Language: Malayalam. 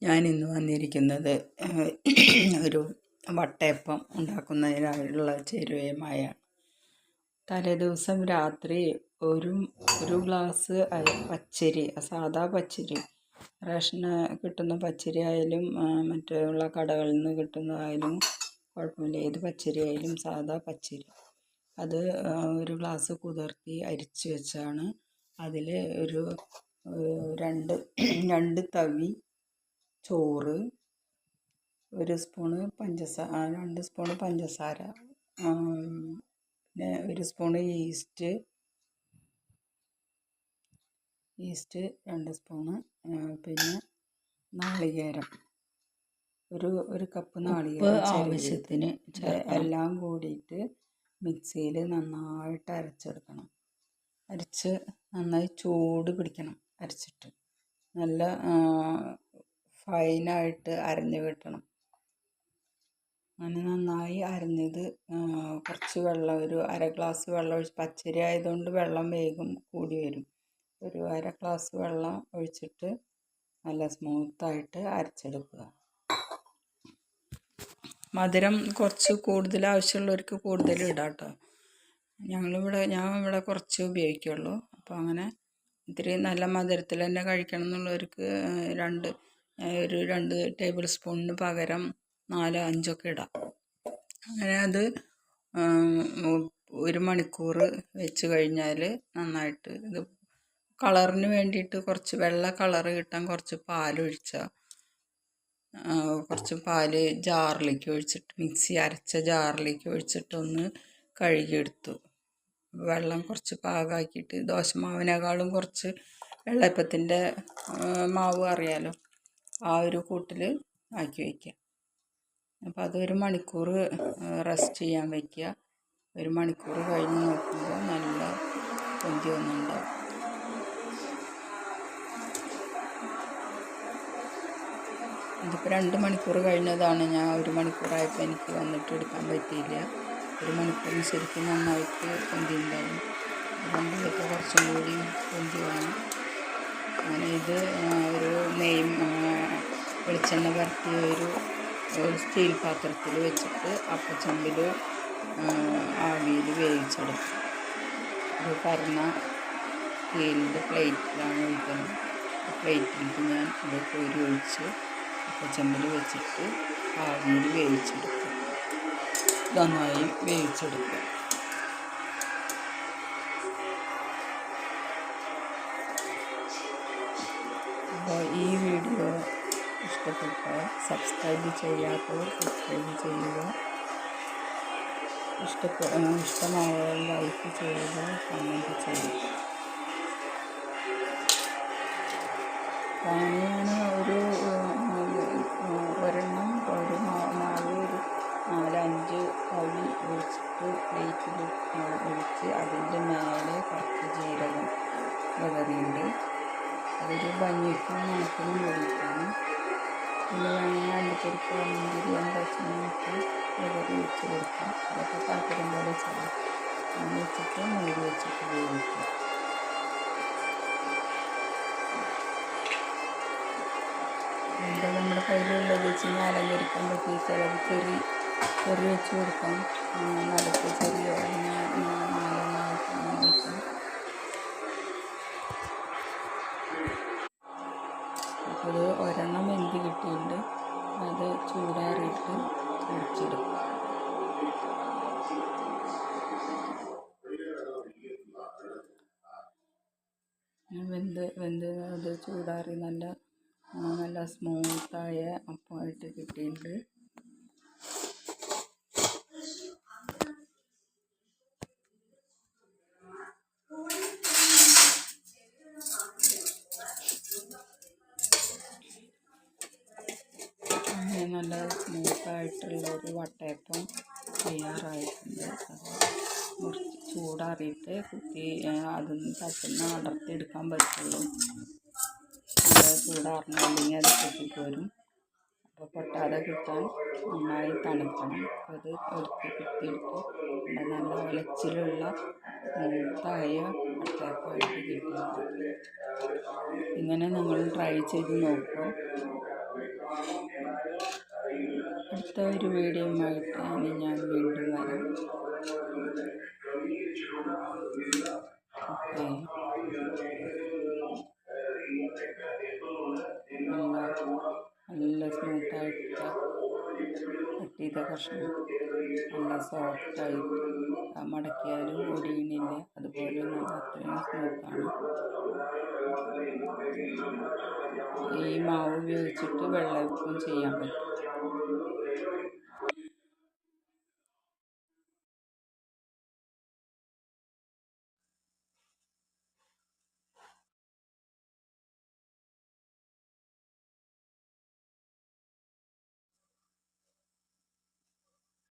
ഞാനിന്ന് വന്നിരിക്കുന്നത് ഒരു വട്ടയപ്പം ഉണ്ടാക്കുന്നതിനായുള്ള ചേരുവയുമായാണ്. തലേദിവസം രാത്രി ഒരു ഗ്ലാസ് പച്ചരി, സാദാ പച്ചരി, റേഷന് കിട്ടുന്ന പച്ചരി ആയാലും മറ്റുള്ള കടകളിൽ നിന്ന് കിട്ടുന്നതായാലും കുഴപ്പമില്ല, ഏത് പച്ചരി ആയാലും സാദാ പച്ചരി, അത് ഒരു ഗ്ലാസ് കുതിർത്തി അരിച്ച് വെച്ചാണ്. അതിൽ ഒരു രണ്ട് തവി ചോറ്, 2 സ്പൂണ് പഞ്ചസാര, പിന്നെ 1 സ്പൂണ് ഈസ്റ്റ് 2 സ്പൂണ്, പിന്നെ നാളികേരം, ഒരു കപ്പ് നാളികേരം ആവശ്യത്തിന്, എല്ലാം കൂടിയിട്ട് മിക്സിയിൽ നന്നായിട്ട് അരച്ചെടുക്കണം. അരച്ച് നന്നായി ചൂട് പിടിക്കണം. അരച്ചിട്ട് നല്ല ഫൈനായിട്ട് അരഞ്ഞ് കിട്ടണം. അങ്ങനെ നന്നായി അരഞ്ഞത് കുറച്ച് വെള്ളം, ഒരു അര ഗ്ലാസ് വെള്ളം ഒഴിച്ച്, പച്ചരി ആയതുകൊണ്ട് വെള്ളം വേഗം കൂടി വരും. ഒരു അര ഗ്ലാസ് വെള്ളം ഒഴിച്ചിട്ട് നല്ല സ്മൂത്തായിട്ട് അരച്ചെടുക്കുക. മധുരം കുറച്ച് കൂടുതൽ ആവശ്യമുള്ളവർക്ക് കൂടുതൽ ഇടാം കേട്ടോ. ഞാൻ ഇവിടെ കുറച്ച് ഉപയോഗിക്കുള്ളൂ. അപ്പോൾ അങ്ങനെ ഇത്തിരി നല്ല മധുരത്തിൽ തന്നെ കഴിക്കണം എന്നുള്ളവർക്ക് ഒരു 2 ടേബിൾ സ്പൂണിന് പകരം 4-5 ഒക്കെ ഇടാം. അങ്ങനെ അത് 1 മണിക്കൂർ വെച്ച് കഴിഞ്ഞാൽ നന്നായിട്ട്, ഇത് കളറിന് വേണ്ടിയിട്ട് കുറച്ച് വെള്ള കളറ് കിട്ടാൻ കുറച്ച് കുറച്ച് പാല് ജാറിലേക്ക് ഒഴിച്ചിട്ട്, മിക്സി അരച്ച ജാറിലേക്ക് ഒഴിച്ചിട്ട് ഒന്ന് കഴുകിയെടുത്തു. വെള്ളം കുറച്ച് പാകമാക്കിയിട്ട്, ദോശമാവിനേക്കാളും കുറച്ച് വെള്ളയപ്പത്തിൻ്റെ മാവ് അറിയാലോ, ആ ഒരു കൂട്ടിൽ ആക്കി വയ്ക്കുക. അപ്പോൾ അത് 1 മണിക്കൂർ റെസ്റ്റ് ചെയ്യാൻ വയ്ക്കുക. 1 മണിക്കൂർ കഴിഞ്ഞ് നോക്കുമ്പോൾ നല്ല പൊന്തി വന്നുണ്ടാവും. ഇതിപ്പോൾ 2 മണിക്കൂർ കഴിഞ്ഞതാണ്. ഞാൻ 1 മണിക്കൂറായപ്പോൾ എനിക്ക് വന്നിട്ട് എടുക്കാൻ പറ്റിയില്ല. 1 മണിക്കൂറിന് ശരിക്കും നന്നായിട്ട് പൊന്തി ഉണ്ടാവും. രണ്ടിലൊക്കെ കുറച്ചും കൂടി പൊന്തി വേണം. അങ്ങനെ ഇത് ഒരു വെളിച്ചെണ്ണ പരത്തിയ ഒരു സ്റ്റീൽ പാത്രത്തിൽ വെച്ചിട്ട് അപ്പച്ചമ്പിൽ ആവിയിൽ വേവിച്ചെടുക്കും. ഒരു പരന്ന സ്റ്റീലിൻ്റെ പ്ലേറ്റിലാണ് ഒഴിക്കുന്നത്. പ്ലേറ്റിലേക്ക് ഞാൻ ഇത് കോരി ഒഴിച്ച് അപ്പച്ചമ്പിൽ വെച്ചിട്ട് ആവിയിൽ വേവിച്ചെടുക്കും. നന്നായി വേവിച്ചെടുക്കുക. അപ്പോൾ ഈ വീഡിയോ ഇഷ്ടപ്പെട്ടാൽ സബ്സ്ക്രൈബ് ചെയ്യാത്തവർ സബ്സ്ക്രൈബ് ചെയ്യുക. ഇഷ്ടമായാൽ ലൈക്ക് ചെയ്യുക, കമൻറ്റ് ചെയ്യുക. ഞാൻ ഒരു മാവ് ഒരു 4-5 തവി ഒഴിച്ചിട്ട് പ്ലേറ്റിൽ ഒഴിച്ച് അതിൻ്റെ മേലെ കുറച്ച് ജീരകം വിതറിയുണ്ട്. അതൊരു ഭംഗിക്കും മണത്തിനും വേണ്ടിയിട്ടാണ്. പിന്നെ വേണമെങ്കിൽ അണ്ടിപ്പരിപ്പ്, മുന്തിരി, എന്താ വെച്ചാൽ നമുക്ക് വിതറി വെച്ച് കൊടുക്കാം. അതൊക്കെ താല്പര്യം പോലെ ചെയ്യാം. അങ്ങനെ വെച്ചിട്ട് മൂടി വെച്ചിട്ട് വേവിക്കും. എന്താ നമ്മുടെ കയ്യിലുള്ളത് വെച്ച് കഴിഞ്ഞാൽ അലങ്കരിക്കാൻ പറ്റിയ ചിലത് ചെറി വെച്ച് കൊടുക്കാം. നടുക്ക് ചെറിയ നാലെണ്ണമായിട്ട് അങ്ങനെ വയ്ക്കാം. അപ്പോൾ അത് ഒരെണ്ണം വെന്ത് കിട്ടിയിട്ട് അത് ചൂടാറിയിട്ട് പൊടിച്ചെടുക്കും. വെന്ത് അത് ചൂടാറി നല്ല സ്മൂത്തായ അപ്പമായിട്ട് കിട്ടിയിട്ടുണ്ട്. നല്ല സ്മൂത്തായിട്ടുള്ള ഒരു വട്ടയപ്പം തയ്യാറായിട്ടുണ്ട്. അത് കുറച്ച് ചൂടാറിയിട്ട് അതൊന്ന് തട്ടുന്ന അടർത്തിയെടുക്കാൻ പറ്റുള്ളൂ. നല്ല ചൂടാറണം, അല്ലെങ്കിൽ അത് പൊട്ടിപ്പോരും. അപ്പോൾ പൊട്ടാതെ കിട്ടാൻ നന്നായി തണുക്കണം. അത് കുത്തിയെടുത്ത് നല്ല ഒലച്ചിലുള്ള സ്മൂത്തായ വട്ടയപ്പമായിട്ട് കിട്ടിയിട്ടുണ്ട്. ഇങ്ങനെ നിങ്ങൾ ട്രൈ ചെയ്ത് നോക്കുക. അടുത്ത ഒരു വീഡിയോയുമായിട്ട് ഇനി ഞാൻ വീണ്ടും വരാം. ഓക്കെ. നല്ല സ്മൂത്തായിട്ട് കട്ട് ചെയ്ത കഷ്ണം, നല്ല സോഫ്റ്റായി, മടക്കിയാലും ഒടിയുന്നില്ല. അതുപോലെ നല്ല അത്രയും സ്മൂത്താണ്. ഈ മാവ് ഉപയോഗിച്ചിട്ട് വെള്ളയപ്പം ചെയ്യാൻ പറ്റും.